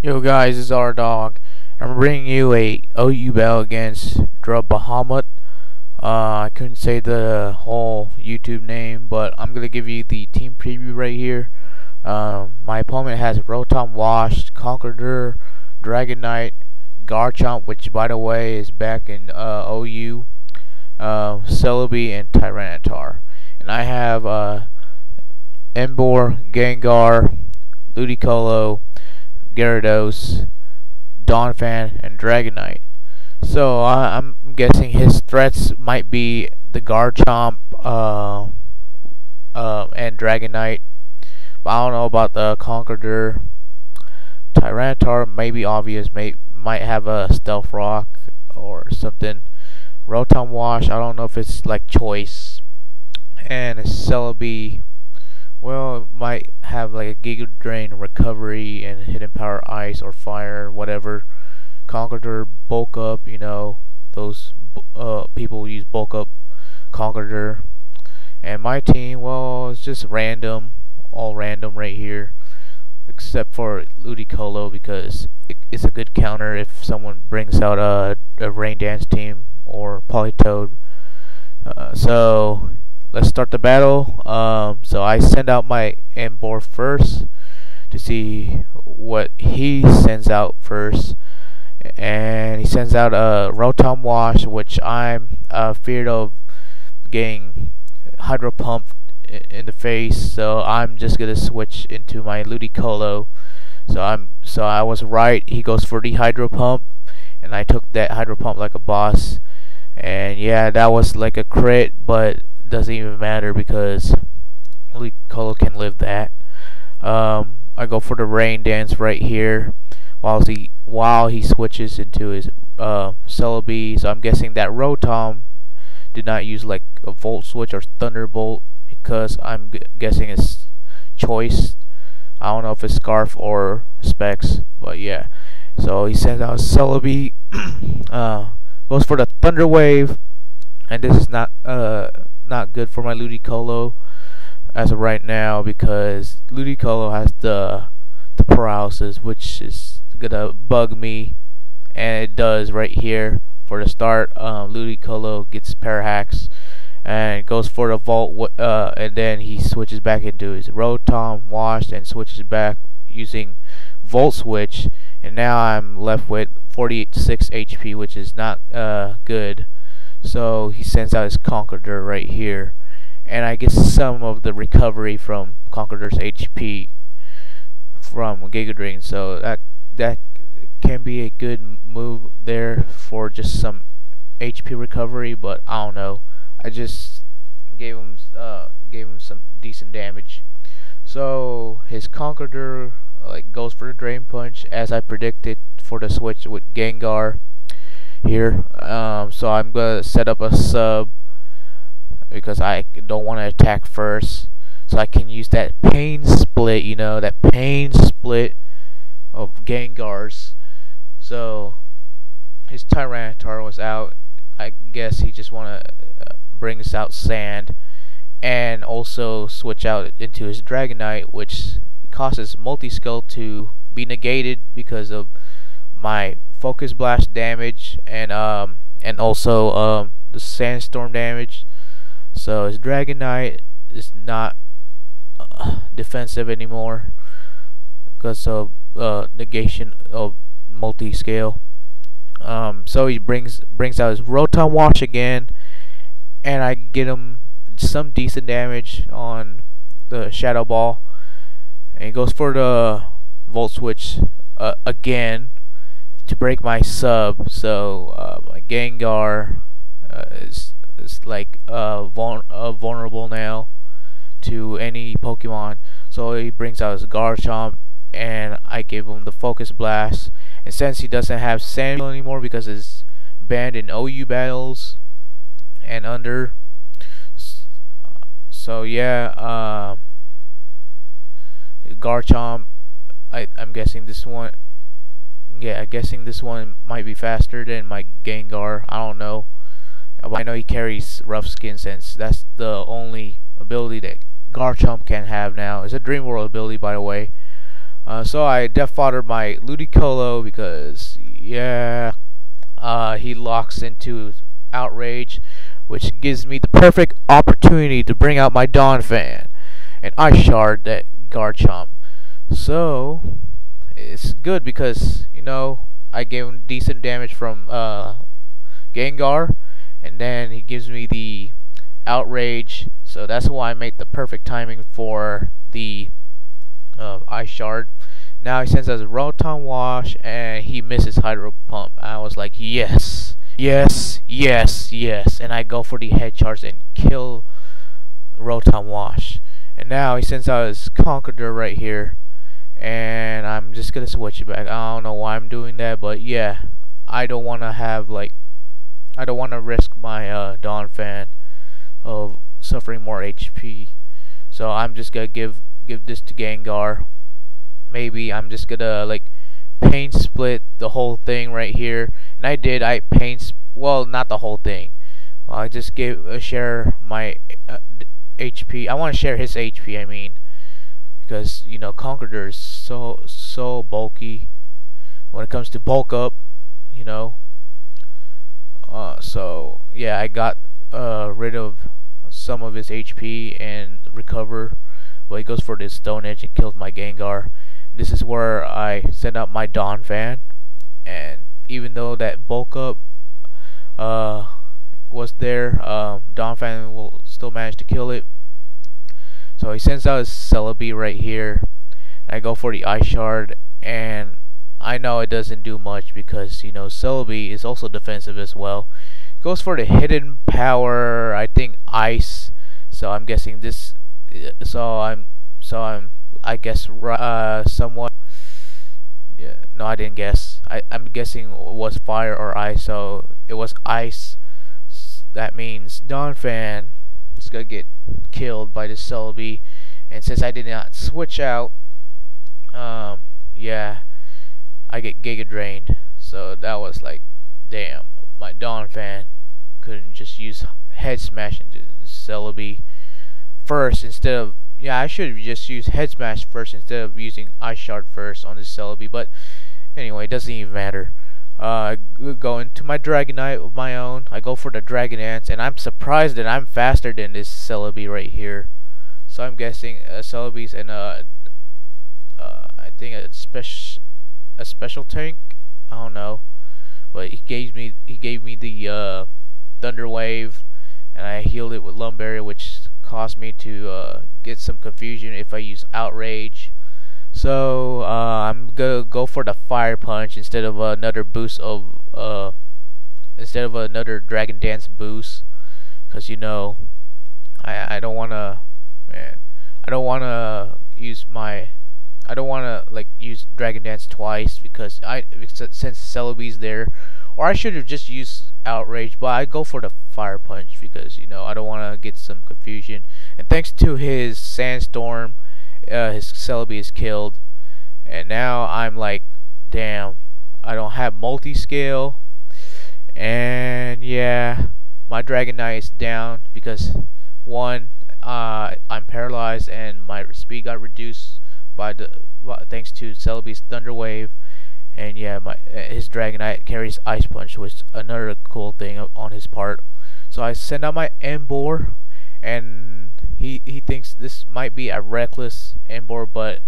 Yo guys, it's our dog. I'm bringing you a OU battle against DraBahamut. I couldn't say the whole YouTube name, but I'm gonna give you the team preview right here. My opponent has Rotom Wash, Conqueror, Dragon Knight, Garchomp, which by the way is back in OU, Celebi, and Tyranitar. And I have Emboar, Gengar, Ludicolo, Gyarados, Donphan, and Dragonite. So I'm guessing his threats might be the Garchomp and Dragonite. But I don't know about the Conqueror. Tyranitar may be obvious, might have a Stealth Rock or something. Rotom Wash, I don't know if it's like choice. And Celebi, well, it might have like a Giga Drain, Recovery, and Hidden Power Ice or Fire, whatever. Conqueror, Bulk Up, you know, those people use Bulk Up Conqueror. And my team, well, it's just random, all random right here, except for Ludicolo because it's a good counter if someone brings out a Rain Dance team or Politoed. So let's start the battle. So I send out my Emboar first to see what he sends out first, and he sends out a Rotom Wash, which I'm feared of getting Hydro Pump in the face. So I'm just gonna switch into my Ludicolo. So I was right. He goes for the Hydro Pump, and I took that Hydro Pump like a boss. And yeah, that was like a crit, but doesn't even matter because Ludicolo can live that. I go for the Rain Dance right here while he switches into his Celebi. So I'm guessing that Rotom did not use like a Volt Switch or Thunderbolt because I'm guessing it's choice. I don't know if it's Scarf or Specs, but yeah. So he sends out Celebi, goes for the Thunder Wave, and this is not good for my Ludicolo as of right now because Ludicolo has the paralysis, which is gonna bug me, and it does right here for the start. Ludicolo gets Parahacks and goes for the Volt, and then he switches back into his Rotom Wash and switches back using Volt Switch, and now I'm left with 46 HP, which is not good. So he sends out his Conqueror right here, and I get some of the recovery from Conqueror's HP from Giga Drain. So that can be a good move there for just some HP recovery, but I don't know. I just gave him some decent damage. So his Conqueror goes for the Drain Punch as I predicted for the switch with Gengar here. So I'm gonna set up a sub because I don't want to attack first, so I can use that pain split, you know, that pain split of Gengars. So his Tyranitar was out. I guess he just want to bring us out Sand, and also switch out into his Dragonite, which causes Multi-Skull to be negated because of my Focus Blast damage and also the Sandstorm damage. So his Dragonite is not defensive anymore because of negation of multi-scale. So he brings out his Rotom Wash again, and I get him some decent damage on the Shadow Ball, and he goes for the Volt Switch again to break my sub. So my Gengar is like vulnerable now to any Pokemon. So he brings out his Garchomp, and I give him the Focus Blast. And since he doesn't have Sand anymore because it's banned in OU battles and under, so yeah, Garchomp, I'm guessing this one. Yeah, I'm guessing this one might be faster than my Gengar. I don't know. I know he carries Rough Skin since that's the only ability that Garchomp can have now. It's a Dream World ability, by the way. So I def foddered my Ludicolo because yeah, he locks into outrage, which gives me the perfect opportunity to bring out my Donphan, and I shard that Garchomp. So it's good because you know I gave him decent damage from Gengar, and then he gives me the outrage. So that's why I make the perfect timing for the Ice Shard. Now he sends us Rotom Wash, and he misses Hydro Pump. I was like, yes, yes, yes, yes, and I go for the Head Charge and kill Rotom Wash. And now he sends out his Conqueror right here, and I'm just gonna switch it back. I don't know why I'm doing that, but yeah, I don't want to have I don't want to risk my Donphan of suffering more HP. So I'm just gonna give this to Gengar. Maybe I'm just gonna pain split the whole thing right here, and I did. Well, not the whole thing. I just share my HP. I want to share his HP. I mean, because you know Conqueror is so bulky when it comes to bulk up. You know. So yeah, I got rid of some of his HP and recover. Well, he goes for this Stone Edge and kills my Gengar. This is where I send out my Donphan, and even though that bulk up was there, Donphan will still manage to kill it. So he sends out his Celebi right here. I go for the Ice Shard, and I know it doesn't do much because you know Celebi is also defensive as well. Goes for the hidden power, I think Ice. So I'm guessing this. I guess somewhat. Yeah, no, I didn't guess. I'm guessing it was fire or ice. So it was ice. That means Donphan is gonna get killed by the Celebi. And since I did not switch out, yeah, I get Giga Drained. So that was like, damn, my Donphan couldn't just use Head Smash into Celebi first instead of, yeah, I should have just used Head Smash first instead of using Ice Shard first on this Celebi. But anyway, it doesn't even matter. I go into my Dragonite of my own. I go for the Dragon Dance, and I'm surprised that I'm faster than this Celebi right here. So I'm guessing Celebi's in I think a special tank. I don't know, but he gave me the Thunder Wave, and I healed it with Lumberry, which caused me to get some confusion if I use Outrage. So I'm gonna go for the Fire Punch instead of another boost of another Dragon Dance boost, because you know I don't wanna, man, I don't wanna use use Dragon Dance twice because since Celebi's there, or I should have just used Outrage, but I go for the Fire Punch because you know I don't want to get some confusion. And thanks to his Sandstorm, his Celebi is killed, and now I'm like, damn, I don't have multi-scale, and yeah, my Dragonite is down because one, I'm paralyzed and my speed got reduced by thanks to Celebi's Thunder Wave. And yeah, his Dragonite carries Ice Punch, which is another cool thing on his part. So I send out my Emboar, and he thinks this might be a reckless Emboar, but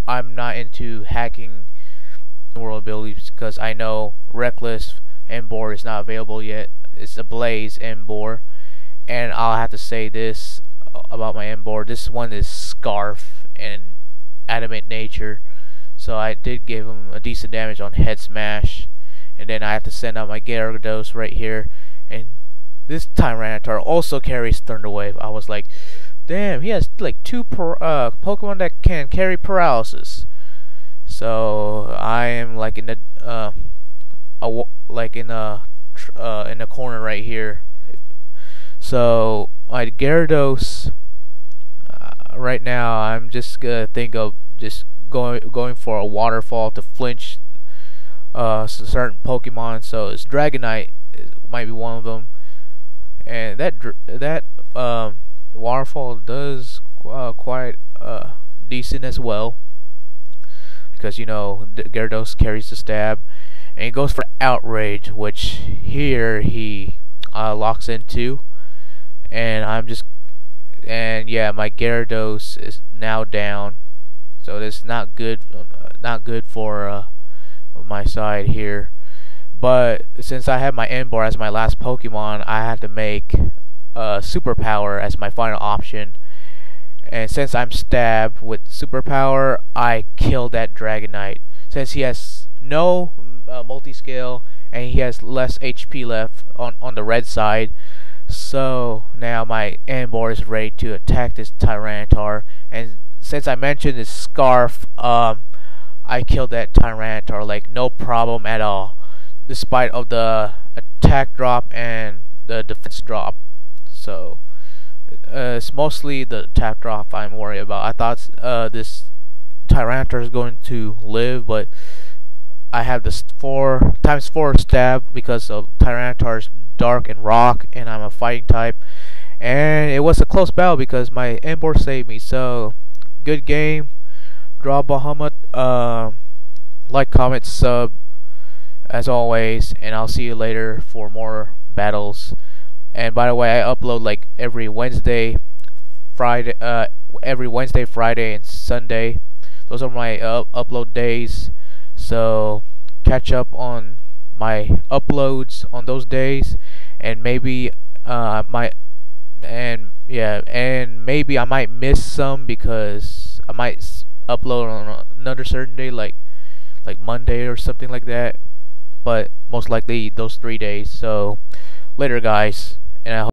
I'm not into hacking world abilities because I know reckless Emboar is not available yet. It's a Blaze Emboar, and I'll have to say this about my Emboar. This one is Scarf and Adamant Nature. So I did give him a decent damage on Head Smash, and then I have to send out my Gyarados right here, and this Tyranitar also carries Thunder Wave. I was like, damn, he has like two Pokemon that can carry paralysis. So I am like in the in a corner right here. So my Gyarados right now, I'm just gonna think of just going for a waterfall to flinch certain Pokemon. So it's Dragonite might be one of them, and that waterfall does quite decent as well. because you know Gyarados carries the stab, and he goes for outrage, which here he locks into, and yeah, my Gyarados is now down, so this is not good for my side here. But since I have my Emboar as my last Pokemon, I had to make Superpower as my final option. And since I'm stabbed with Superpower, I killed that Dragonite. Since he has no multi-scale and he has less HP left on the red side, so now my Emboar is ready to attack this Tyranitar. And since I mentioned this Scarf, I killed that Tyranitar like no problem at all, despite of the attack drop and the defense drop. So it's mostly the attack drop I'm worried about. I thought this Tyranitar is going to live, but I have this 4x4 stab because of Tyranitar's dark and rock, and I'm a fighting type, and it was a close battle because my Emboar saved me. So good game. DraBahamut, like, comment, sub as always, and I'll see you later for more battles. And by the way, I upload like every Wednesday, Friday, and Sunday. Those are my upload days. So catch up on my uploads on those days, and maybe maybe I might miss some because I might upload on another certain day, like Monday or something like that. But most likely those 3 days. So later, guys, and I hope